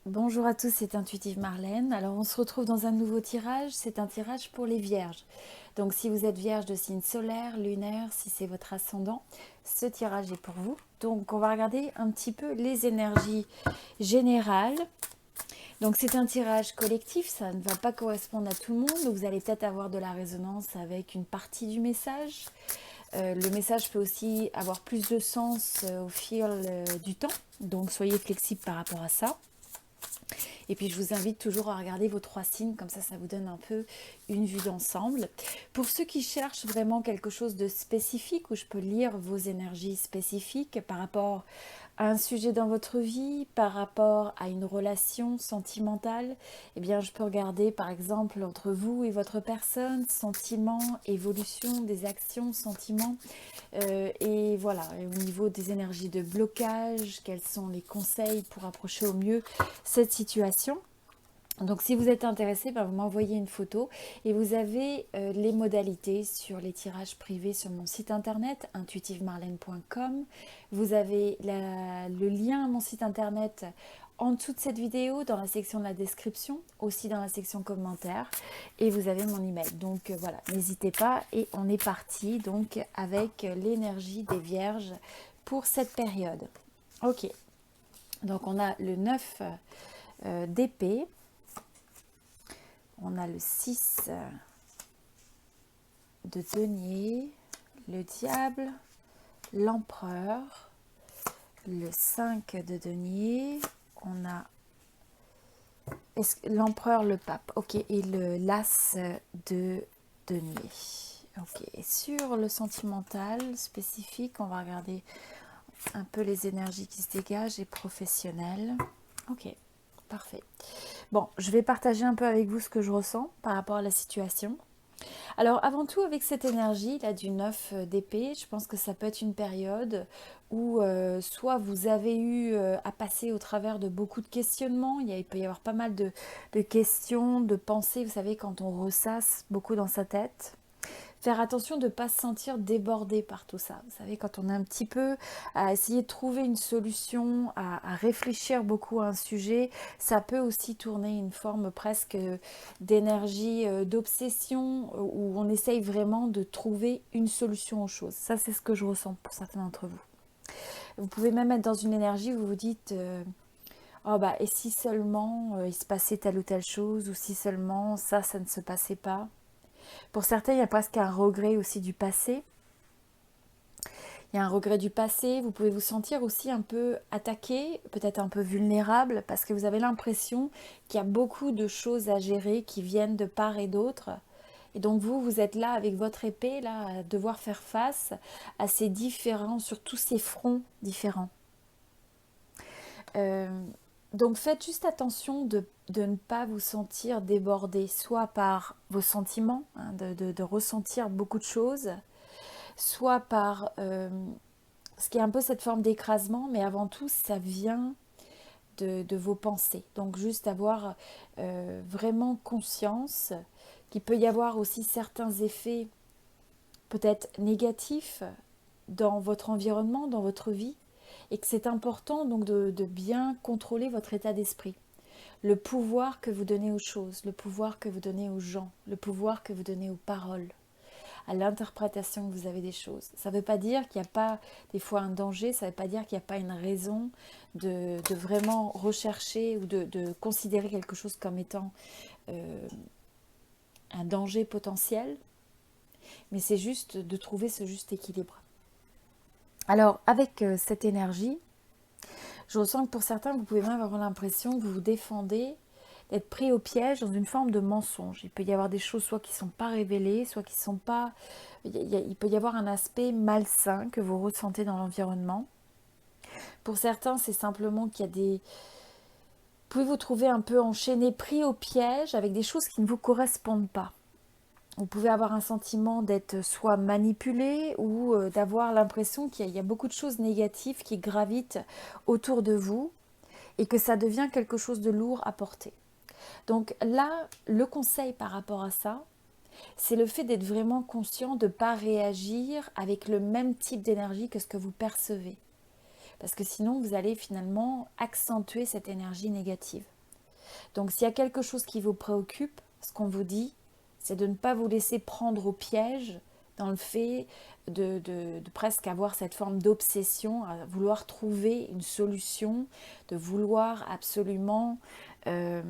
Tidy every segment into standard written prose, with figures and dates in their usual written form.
Bonjour à tous, c'est Intuitive Marlène. Alors on se retrouve dans un nouveau tirage, c'est un tirage pour les vierges. Donc si vous êtes vierge de signe solaire, lunaire, si c'est votre ascendant, ce tirage est pour vous. Donc on va regarder un petit peu les énergies générales. Donc c'est un tirage collectif, ça ne va pas correspondre à tout le monde, donc vous allez peut-être avoir de la résonance avec une partie du message. Le message peut aussi avoir plus de sens au fil du temps, donc soyez flexible par rapport à ça. Et puis je vous invite toujours à regarder vos 3 signes, comme ça vous donne un peu une vue d'ensemble. Pour ceux qui cherchent vraiment quelque chose de spécifique, où je peux lire vos énergies spécifiques par rapport à un sujet dans votre vie, par rapport à une relation sentimentale, eh bien je peux regarder par exemple entre vous et votre personne, sentiments, évolution des actions, sentiments, et voilà, et au niveau des énergies de blocage, quels sont les conseils pour approcher au mieux cette situation. Donc si vous êtes intéressé, vous m'envoyez une photo et vous avez les modalités sur les tirages privés sur mon site internet intuitivemarlène.com. Vous avez le lien à mon site internet en dessous de cette vidéo, dans la section de la description, aussi dans la section commentaires, et vous avez mon email. Donc voilà, n'hésitez pas, et on est parti donc avec l'énergie des vierges pour cette période. Ok, donc on a le 9 d'épée. On a le 6 de denier, le diable, l'empereur, le 5 de denier, on a l'empereur, le pape, ok, et le l'as de denier. Ok, et sur le sentimental spécifique, on va regarder un peu les énergies qui se dégagent et professionnelles. Ok, parfait. Bon, je vais partager un peu avec vous ce que je ressens par rapport à la situation. Alors avant tout, avec cette énergie là du 9 d'épée, je pense que ça peut être une période où soit vous avez eu à passer au travers de beaucoup de questionnements, il peut y avoir pas mal de questions, de pensées, vous savez, quand on ressasse beaucoup dans sa tête. Faire attention de ne pas se sentir débordé par tout ça. Vous savez, quand on est un petit peu à essayer de trouver une solution, à réfléchir beaucoup à un sujet, ça peut aussi tourner une forme presque d'énergie, d'obsession, où on essaye vraiment de trouver une solution aux choses. Ça, c'est ce que je ressens pour certains d'entre vous. Vous pouvez même être dans une énergie où vous vous dites oh et si seulement il se passait telle ou telle chose, ou si seulement ça ne se passait pas. Pour certains, il y a presque un regret aussi du passé. Il y a un regret du passé. Vous pouvez vous sentir aussi un peu attaqué, peut-être un peu vulnérable, parce que vous avez l'impression qu'il y a beaucoup de choses à gérer qui viennent de part et d'autre. Et donc vous êtes là avec votre épée, là, à devoir faire face à ces différents, sur tous ces fronts différents. Euh, donc faites juste attention de ne pas vous sentir débordé, soit par vos sentiments, de ressentir beaucoup de choses, soit par ce qui est un peu cette forme d'écrasement, mais avant tout, ça vient de vos pensées. Donc juste avoir vraiment conscience qu'il peut y avoir aussi certains effets peut-être négatifs dans votre environnement, dans votre vie, et que c'est important donc de bien contrôler votre état d'esprit. Le pouvoir que vous donnez aux choses, le pouvoir que vous donnez aux gens, le pouvoir que vous donnez aux paroles, à l'interprétation que vous avez des choses. Ça ne veut pas dire qu'il n'y a pas des fois un danger, ça ne veut pas dire qu'il n'y a pas une raison de vraiment rechercher ou de considérer quelque chose comme étant un danger potentiel, mais c'est juste de trouver ce juste équilibre. Alors, avec cette énergie, je ressens que pour certains, vous pouvez même avoir l'impression que vous vous défendez d'être pris au piège dans une forme de mensonge. Il peut y avoir des choses soit qui ne sont pas révélées, soit qui ne sont pas... Il peut y avoir un aspect malsain que vous ressentez dans l'environnement. Pour certains, c'est simplement qu'il y a des... Vous pouvez vous trouver un peu enchaîné, pris au piège avec des choses qui ne vous correspondent pas. Vous pouvez avoir un sentiment d'être soit manipulé ou d'avoir l'impression qu'il y a beaucoup de choses négatives qui gravitent autour de vous et que ça devient quelque chose de lourd à porter. Donc là, le conseil par rapport à ça, c'est le fait d'être vraiment conscient de ne pas réagir avec le même type d'énergie que ce que vous percevez. Parce que sinon, vous allez finalement accentuer cette énergie négative. Donc s'il y a quelque chose qui vous préoccupe, ce qu'on vous dit, c'est de ne pas vous laisser prendre au piège dans le fait de presque avoir cette forme d'obsession, à vouloir trouver une solution, de vouloir absolument... vous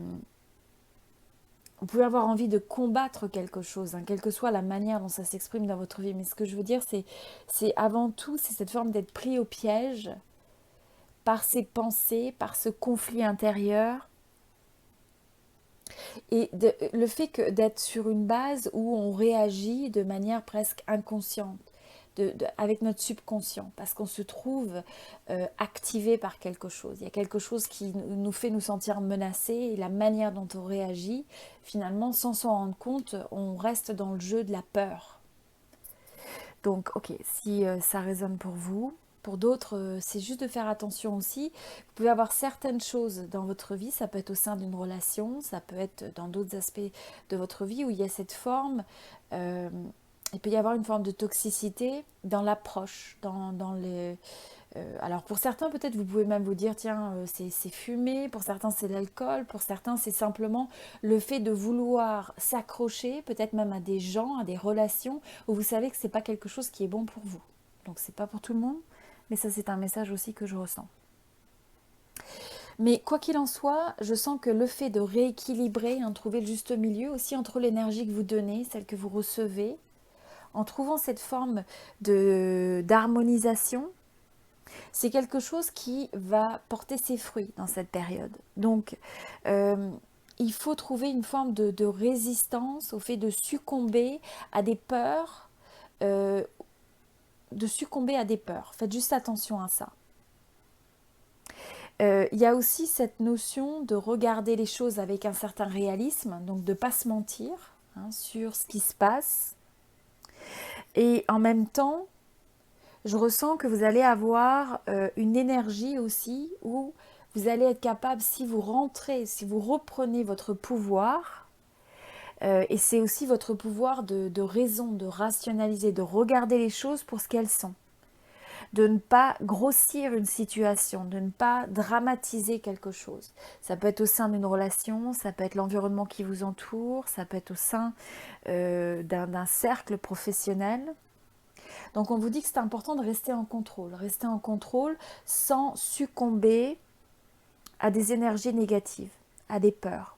pouvez avoir envie de combattre quelque chose, hein, quelle que soit la manière dont ça s'exprime dans votre vie. Mais ce que je veux dire, c'est avant tout, c'est cette forme d'être pris au piège par ces pensées, par ce conflit intérieur. Et le fait d'être sur une base où on réagit de manière presque inconsciente, avec notre subconscient, parce qu'on se trouve activé par quelque chose. Il y a quelque chose qui nous fait nous sentir menacés, et la manière dont on réagit, finalement, sans s'en rendre compte, on reste dans le jeu de la peur. Donc, ok, si ça résonne pour vous. Pour d'autres, c'est juste de faire attention aussi. Vous pouvez avoir certaines choses dans votre vie, ça peut être au sein d'une relation, ça peut être dans d'autres aspects de votre vie où il y a cette forme, il peut y avoir une forme de toxicité dans l'approche, dans les... alors pour certains, peut-être vous pouvez même vous dire, tiens, c'est fumé, pour certains c'est l'alcool, pour certains c'est simplement le fait de vouloir s'accrocher, peut-être même à des gens, à des relations, où vous savez que c'est pas quelque chose qui est bon pour vous. Donc c'est pas pour tout le monde, mais ça c'est un message aussi que je ressens. Mais quoi qu'il en soit, je sens que le fait de rééquilibrer, hein, trouver le juste milieu aussi entre l'énergie que vous donnez, celle que vous recevez, en trouvant cette forme d'harmonisation, c'est quelque chose qui va porter ses fruits dans cette période. Donc, il faut trouver une forme de résistance au fait de succomber à des peurs, Faites juste attention à ça. Il y a aussi cette notion de regarder les choses avec un certain réalisme, donc de ne pas se mentir, hein, sur ce qui se passe. Et en même temps, je ressens que vous allez avoir une énergie aussi où vous allez être capable, si vous rentrez, si vous reprenez votre pouvoir, et c'est aussi votre pouvoir de raison, de rationaliser, de regarder les choses pour ce qu'elles sont, de ne pas grossir une situation, de ne pas dramatiser quelque chose. Ça peut être au sein d'une relation, ça peut être l'environnement qui vous entoure, ça peut être au sein d'un cercle professionnel. Donc on vous dit que c'est important de rester en contrôle sans succomber à des énergies négatives, à des peurs.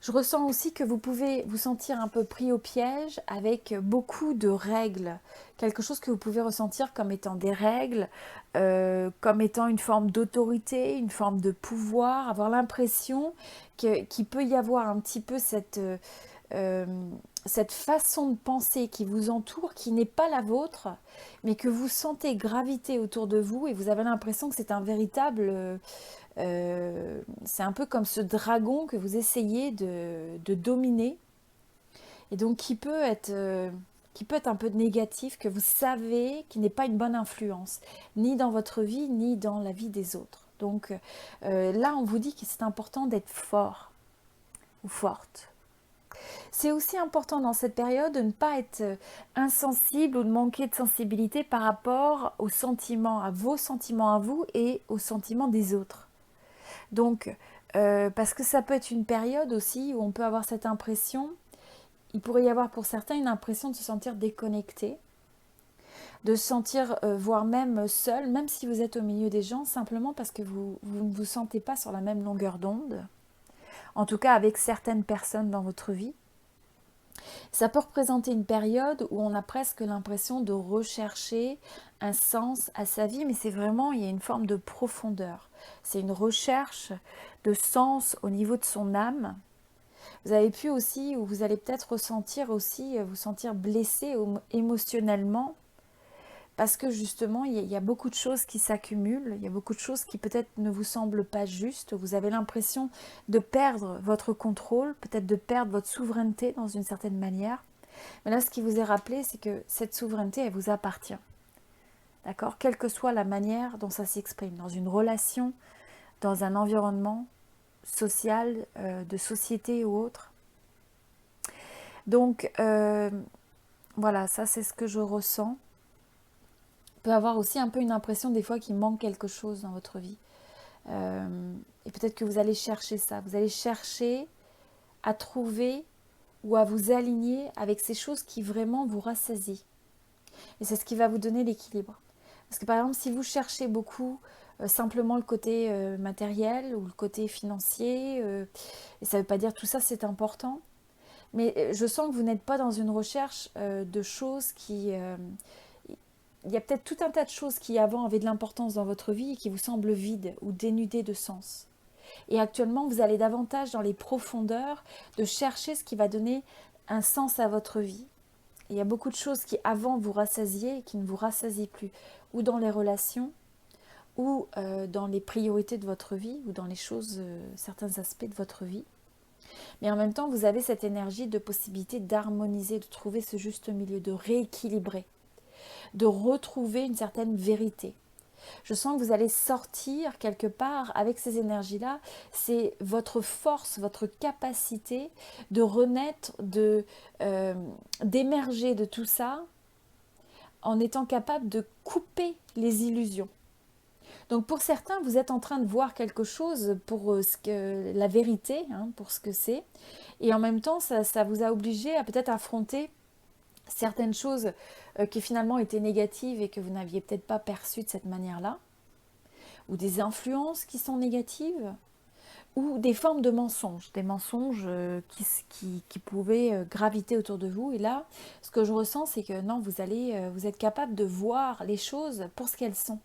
Je ressens aussi que vous pouvez vous sentir un peu pris au piège avec beaucoup de règles, quelque chose que vous pouvez ressentir comme étant des règles, comme étant une forme d'autorité, une forme de pouvoir, avoir l'impression qu'il peut y avoir un petit peu cette façon de penser qui vous entoure, qui n'est pas la vôtre, mais que vous sentez graviter autour de vous et vous avez l'impression que c'est un véritable... c'est un peu comme ce dragon que vous essayez de dominer et donc qui peut être un peu négatif, que vous savez qui n'est pas une bonne influence, ni dans votre vie, ni dans la vie des autres. Donc là, on vous dit que c'est important d'être fort ou forte. C'est aussi important dans cette période de ne pas être insensible ou de manquer de sensibilité par rapport aux sentiments, à vos sentiments à vous et aux sentiments des autres. Donc, parce que ça peut être une période aussi où on peut avoir cette impression, il pourrait y avoir pour certains une impression de se sentir déconnecté, de se sentir voire même seul, même si vous êtes au milieu des gens, simplement parce que vous ne vous sentez pas sur la même longueur d'onde, en tout cas avec certaines personnes dans votre vie. Ça peut représenter une période où on a presque l'impression de rechercher un sens à sa vie, mais c'est vraiment, il y a une forme de profondeur. C'est une recherche de sens au niveau de son âme. Vous avez pu aussi, ou vous allez peut-être ressentir aussi, vous sentir blessé émotionnellement, parce que justement, il y a beaucoup de choses qui s'accumulent, il y a beaucoup de choses qui peut-être ne vous semblent pas justes, vous avez l'impression de perdre votre contrôle, peut-être de perdre votre souveraineté dans une certaine manière. Mais là, ce qui vous est rappelé, c'est que cette souveraineté, elle vous appartient. D'accord ? Quelle que soit la manière dont ça s'exprime, dans une relation, dans un environnement social, de société ou autre. Donc, voilà, ça c'est ce que je ressens. On peut avoir aussi un peu une impression des fois qu'il manque quelque chose dans votre vie. Et peut-être que vous allez chercher ça. Vous allez chercher à trouver ou à vous aligner avec ces choses qui vraiment vous rassasient. Et c'est ce qui va vous donner l'équilibre. Parce que par exemple, si vous cherchez beaucoup simplement le côté matériel ou le côté financier, et ça ne veut pas dire tout ça c'est important, mais je sens que vous n'êtes pas dans une recherche de choses qui... il y a peut-être tout un tas de choses qui avant avaient de l'importance dans votre vie et qui vous semblent vides ou dénudées de sens. Et actuellement, vous allez davantage dans les profondeurs de chercher ce qui va donner un sens à votre vie. Et il y a beaucoup de choses qui avant vous rassasiaient et qui ne vous rassasient plus, ou dans les relations, ou dans les priorités de votre vie, ou dans les choses, certains aspects de votre vie. Mais en même temps, vous avez cette énergie de possibilité d'harmoniser, de trouver ce juste milieu, de rééquilibrer, de retrouver une certaine vérité. Je sens que vous allez sortir quelque part avec ces énergies-là. C'est votre force, votre capacité de renaître, d'émerger de tout ça en étant capable de couper les illusions. Donc pour certains, vous êtes en train de voir quelque chose pour la vérité, pour ce que c'est. Et en même temps, ça vous a obligé à peut-être affronter certaines choses qui finalement étaient négatives et que vous n'aviez peut-être pas perçues de cette manière-là, ou des influences qui sont négatives, ou des formes de mensonges, des mensonges qui pouvaient graviter autour de vous. Et là, ce que je ressens, c'est que non, vous êtes capable de voir les choses pour ce qu'elles sont.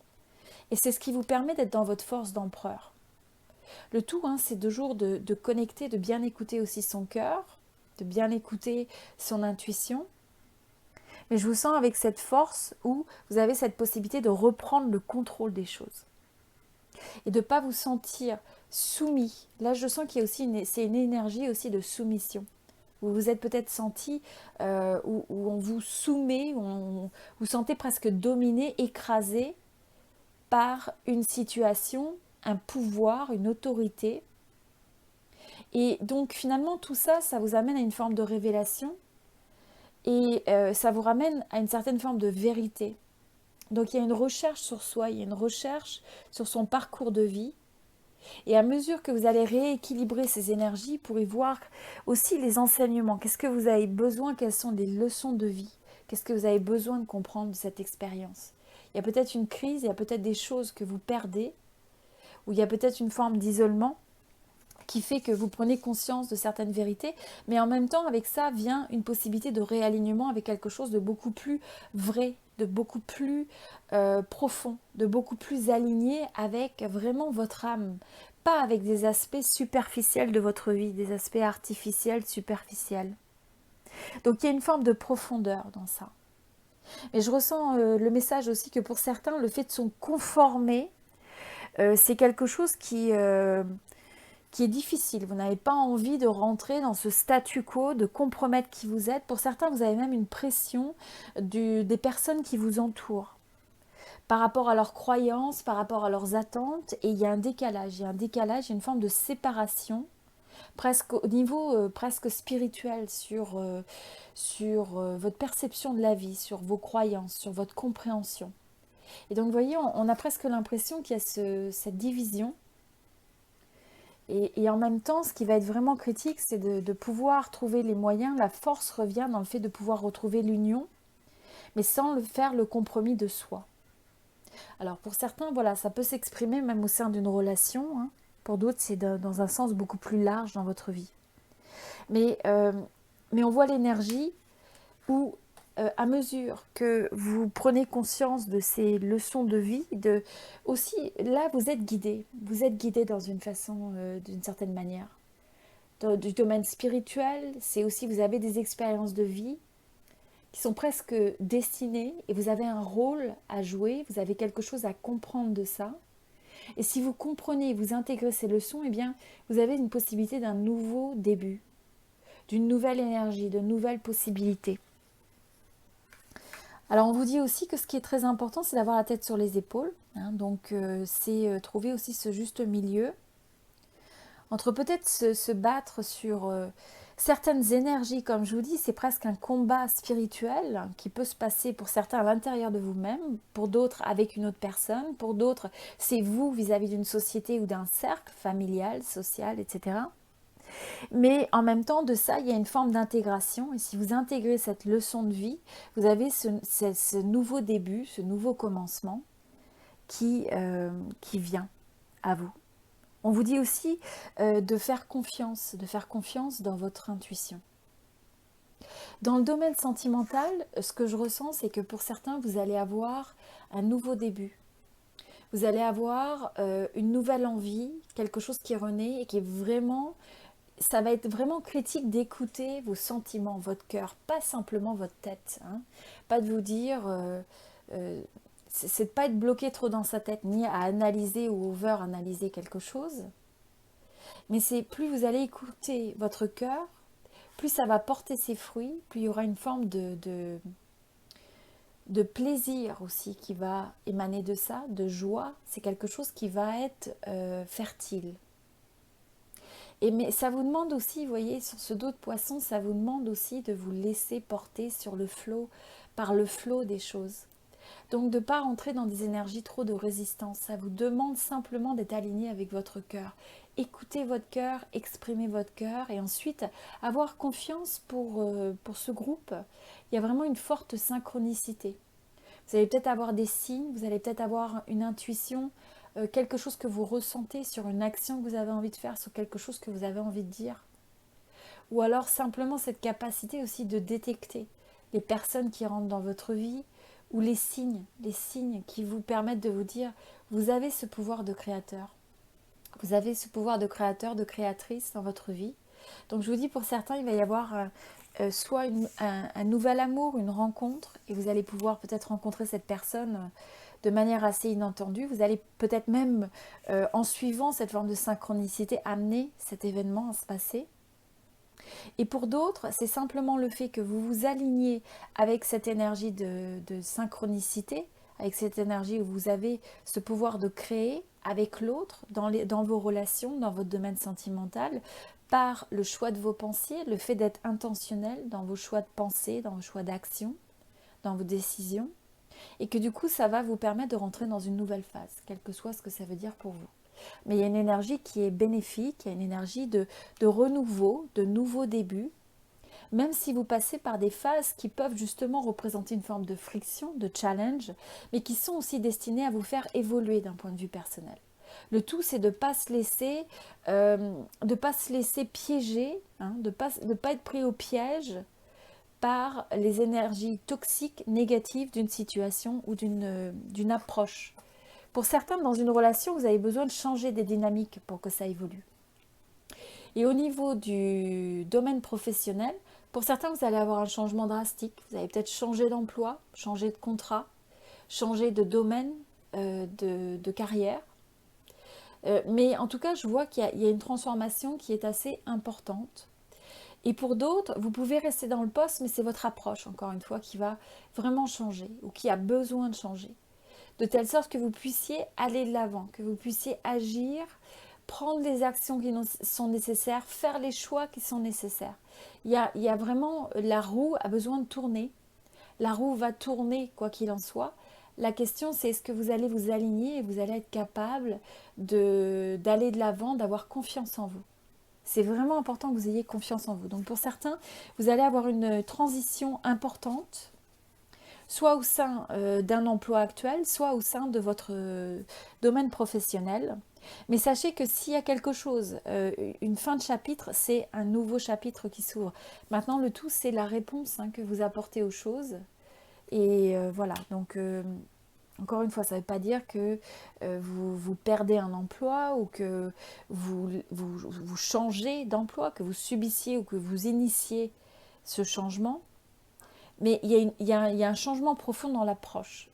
Et c'est ce qui vous permet d'être dans votre force d'empereur. Le tout, c'est toujours de connecter, de bien écouter aussi son cœur, de bien écouter son intuition. Mais je vous sens avec cette force où vous avez cette possibilité de reprendre le contrôle des choses. Et de ne pas vous sentir soumis. Là, je sens qu'il y a aussi c'est une énergie aussi de soumission. Vous vous êtes peut-être senti où on vous soumet, où vous vous sentez presque dominé, écrasé par une situation, un pouvoir, une autorité. Et donc finalement tout ça, ça vous amène à une forme de révélation et ça vous ramène à une certaine forme de vérité. Donc il y a une recherche sur soi, il y a une recherche sur son parcours de vie. Et à mesure que vous allez rééquilibrer ces énergies, vous pourrez voir aussi les enseignements. Qu'est-ce que vous avez besoin? Quelles sont les leçons de vie? Qu'est-ce que vous avez besoin de comprendre de cette expérience? Il y a peut-être une crise, il y a peut-être des choses que vous perdez, ou il y a peut-être une forme d'isolement qui fait que vous prenez conscience de certaines vérités, mais en même temps, avec ça vient une possibilité de réalignement avec quelque chose de beaucoup plus vrai, de beaucoup plus profond, de beaucoup plus aligné avec vraiment votre âme, pas avec des aspects superficiels de votre vie, des aspects artificiels, superficiels. Donc il y a une forme de profondeur dans ça. Mais je ressens le message aussi que pour certains, le fait de se conformer, c'est quelque chose qui est difficile. Vous n'avez pas envie de rentrer dans ce statu quo, de compromettre qui vous êtes. Pour certains, vous avez même une pression des personnes qui vous entourent par rapport à leurs croyances, par rapport à leurs attentes. Et il y a un décalage, il y a une forme de séparation, presque au niveau presque spirituel sur votre perception de la vie, sur vos croyances, sur votre compréhension. Et donc, vous voyez, on a presque l'impression qu'il y a cette division. Et en même temps, ce qui va être vraiment critique, c'est de pouvoir trouver les moyens. La force revient dans le fait de pouvoir retrouver l'union, mais sans faire le compromis de soi. Alors pour certains, voilà, ça peut s'exprimer même au sein d'une relation. Pour d'autres, c'est dans un sens beaucoup plus large dans votre vie. Mais on voit l'énergie où, à mesure que vous prenez conscience de ces leçons de vie, aussi, là, vous êtes guidé. Vous êtes guidé dans une façon, d'une certaine manière. Du domaine spirituel, c'est aussi, vous avez des expériences de vie qui sont presque destinées et vous avez un rôle à jouer, vous avez quelque chose à comprendre de ça. Et si vous comprenez, vous intégrez ces leçons, eh bien, vous avez une possibilité d'un nouveau début, d'une nouvelle énergie, de nouvelles possibilités. Alors on vous dit aussi que ce qui est très important, c'est d'avoir la tête sur les épaules. Donc c'est trouver aussi ce juste milieu entre peut-être se battre sur Certaines énergies, comme je vous dis, c'est presque un combat spirituel qui peut se passer pour certains à l'intérieur de vous-même, pour d'autres avec une autre personne, pour d'autres c'est vous vis-à-vis d'une société ou d'un cercle familial, social, etc. Mais en même temps de ça, il y a une forme d'intégration et si vous intégrez cette leçon de vie, vous avez ce nouveau début, ce nouveau commencement qui vient à vous. On vous dit aussi de faire confiance dans votre intuition. Dans le domaine sentimental, ce que je ressens, c'est que pour certains, vous allez avoir un nouveau début. Vous allez avoir une nouvelle envie, quelque chose qui renaît et qui est vraiment, ça va être vraiment critique d'écouter vos sentiments, votre cœur, pas simplement votre tête. Hein. Pas de vous dire, c'est de pas être bloqué trop dans sa tête, ni à analyser ou over-analyser quelque chose. Mais c'est plus vous allez écouter votre cœur, plus ça va porter ses fruits, plus il y aura une forme de plaisir aussi qui va émaner de ça, de joie. C'est quelque chose qui va être fertile. Mais ça vous demande aussi, vous voyez, sur ce dos de poisson, ça vous demande aussi de vous laisser porter sur le flot, par le flot des choses. Donc de ne pas rentrer dans des énergies trop de résistance. Ça vous demande simplement d'être aligné avec votre cœur. Écoutez votre cœur, exprimez votre cœur et ensuite avoir confiance pour ce groupe. Il y a vraiment une forte synchronicité. Vous allez peut-être avoir des signes, vous allez peut-être avoir une intuition, quelque chose que vous ressentez sur une action que vous avez envie de faire, sur quelque chose que vous avez envie de dire. Ou alors simplement cette capacité aussi de détecter les personnes qui rentrent dans votre vie, ou les signes qui vous permettent de vous dire, vous avez ce pouvoir de créateur. Vous avez ce pouvoir de créateur, de créatrice dans votre vie. Donc je vous dis, pour certains, il va y avoir soit un nouvel amour, une rencontre, et vous allez pouvoir peut-être rencontrer cette personne de manière assez inattendue. Vous allez peut-être même, en suivant cette forme de synchronicité, amener cet événement à se passer. Et pour d'autres, c'est simplement le fait que vous vous alignez avec cette énergie de synchronicité, avec cette énergie où vous avez ce pouvoir de créer avec l'autre, dans vos relations, dans votre domaine sentimental, par le choix de vos pensées, le fait d'être intentionnel dans vos choix de pensée, dans vos choix d'action, dans vos décisions, et que du coup, ça va vous permettre de rentrer dans une nouvelle phase, quel que soit ce que ça veut dire pour vous. Mais il y a une énergie qui est bénéfique, il y a une énergie de renouveau, de nouveau début, même si vous passez par des phases qui peuvent justement représenter une forme de friction, de challenge, mais qui sont aussi destinées à vous faire évoluer d'un point de vue personnel. Le tout, c'est de ne pas se laisser piéger, hein, de ne pas être pris au piège par les énergies toxiques, négatives d'une situation ou d'une approche. Pour certains, dans une relation, vous avez besoin de changer des dynamiques pour que ça évolue. Et au niveau du domaine professionnel, pour certains, vous allez avoir un changement drastique. Vous allez peut-être changer d'emploi, changer de contrat, changer de domaine de carrière. Mais en tout cas, je vois qu'il y a une transformation qui est assez importante. Et pour d'autres, vous pouvez rester dans le poste, mais c'est votre approche, encore une fois, qui va vraiment changer ou qui a besoin de changer. De telle sorte que vous puissiez aller de l'avant, que vous puissiez agir, prendre les actions qui sont nécessaires, faire les choix qui sont nécessaires. Il y a vraiment, la roue a besoin de tourner. La roue va tourner quoi qu'il en soit. La question, c'est est-ce que vous allez vous aligner et vous allez être capable d'aller de l'avant, d'avoir confiance en vous. C'est vraiment important que vous ayez confiance en vous. Donc pour certains, vous allez avoir une transition importante, soit au sein d'un emploi actuel, soit au sein de votre domaine professionnel. Mais sachez que s'il y a quelque chose, une fin de chapitre, c'est un nouveau chapitre qui s'ouvre. Maintenant, le tout, c'est la réponse que vous apportez aux choses. Et voilà, donc encore une fois, ça ne veut pas dire que vous perdez un emploi ou que vous changez d'emploi, que vous subissiez ou que vous initiez ce changement. Mais il y a un changement profond dans l'approche.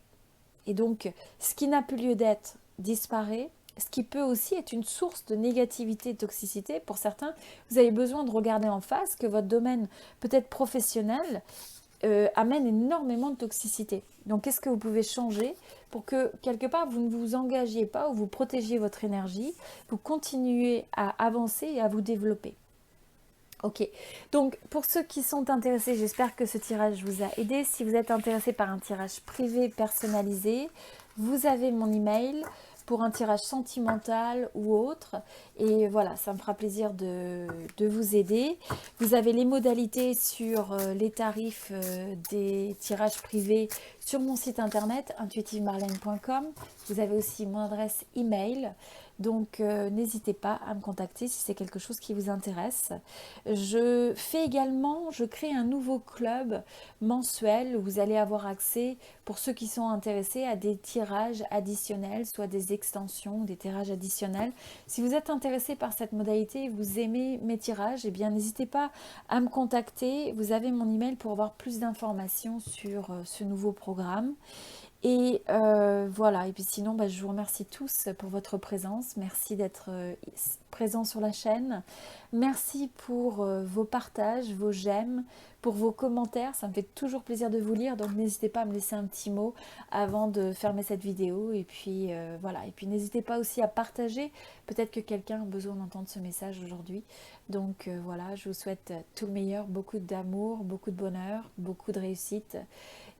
Et donc, ce qui n'a plus lieu d'être disparaît. Ce qui peut aussi être une source de négativité, de toxicité. Pour certains, vous avez besoin de regarder en face que votre domaine, peut-être professionnel, amène énormément de toxicité. Donc, qu'est-ce que vous pouvez changer pour que, quelque part, vous ne vous engagiez pas ou vous protégiez votre énergie, vous continuez à avancer et à vous développer. Ok, donc pour ceux qui sont intéressés, j'espère que ce tirage vous a aidé. Si vous êtes intéressé par un tirage privé personnalisé, vous avez mon email pour un tirage sentimental ou autre. Et voilà, ça me fera plaisir de vous aider. Vous avez les modalités sur les tarifs des tirages privés sur mon site internet intuitivemarlène.com. Vous avez aussi mon adresse email. Donc n'hésitez pas à me contacter si c'est quelque chose qui vous intéresse. Je crée un nouveau club mensuel où vous allez avoir accès, pour ceux qui sont intéressés, à des tirages additionnels, soit des extensions, des tirages additionnels. Si vous êtes intéressé par cette modalité et vous aimez mes tirages, eh bien n'hésitez pas à me contacter. Vous avez mon email pour avoir plus d'informations sur ce nouveau programme. Et voilà, et puis sinon, je vous remercie tous pour votre présence. Merci d'être présents sur la chaîne. Merci pour vos partages, vos j'aime, pour vos commentaires. Ça me fait toujours plaisir de vous lire, donc n'hésitez pas à me laisser un petit mot avant de fermer cette vidéo. Et puis voilà, et puis n'hésitez pas aussi à partager. Peut-être que quelqu'un a besoin d'entendre ce message aujourd'hui. Donc voilà, je vous souhaite tout le meilleur, beaucoup d'amour, beaucoup de bonheur, beaucoup de réussite.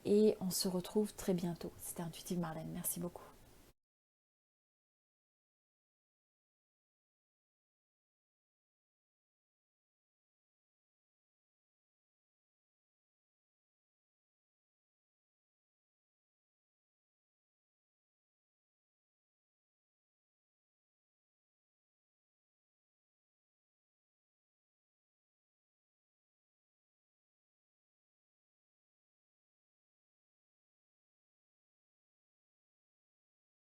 Et on se retrouve très bientôt. C'était Intuitive Marlène. Merci beaucoup.